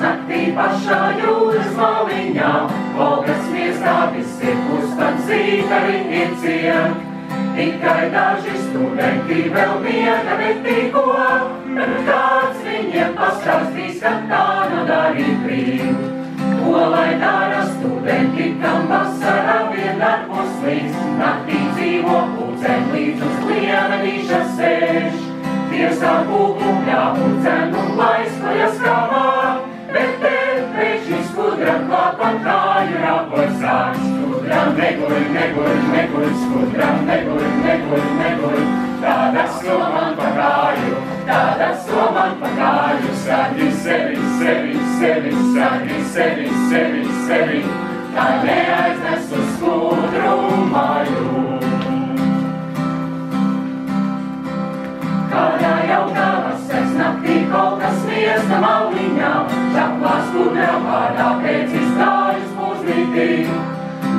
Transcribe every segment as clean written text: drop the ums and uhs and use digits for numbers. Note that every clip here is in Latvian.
naktī pašā jūras maliņā, Volgas miestā viss ir pustam zīkari ieciem. Tikai daži studenti vēl miega netīko, bet kāds viņiem pastāstīs, ka tā nu darīt brīv. Ko lai dara studenti, kam vasarā vien darbos līdz, naktī dzīvo pulcēm līdz uz liemenīša sēž. Tiesā kūku pļāpu cenu laiskojas kāmā, bet te pēkšņi skudram klāpam kāju rāpoj sāks. Skudram neguļ, neguļ, neguļ, skudram neguļ, neguļ, neguļ. Tāda soman pa kāju, tāda soman pa kāju, sargi sevi, sevi, sevi, sargi sevi, sevi, sevi, tā neaiznes uz skudru māju. Kādā jaukā vasaras naktī kaut kas miesta maliņā, čaklā skudra vārdā pēc izgājas mūžnītī.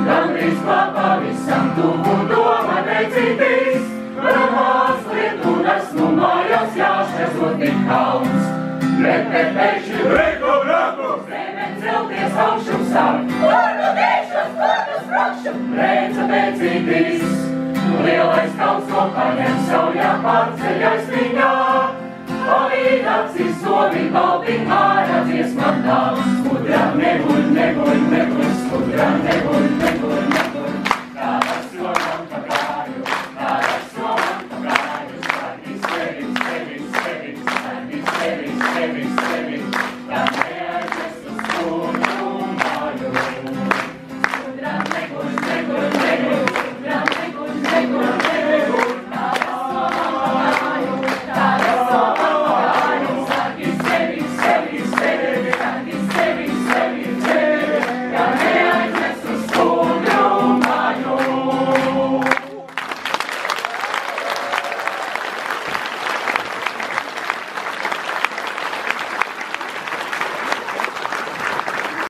Gandrīz klāpā visam tuvu doma necītīs, vēl mazliet un esmu mājās jāšķezot tik kauns. Bet pēkšņi breko, breko, zeme celties augšu sāk. Kur nu dēšos, kur nu sprokšu, reica necītīs. Lielais kauns to paņem saujā pārceļais viņā, palīd acis sovi balti ārā dziesmām tās. Skudram neguļ, neguļ,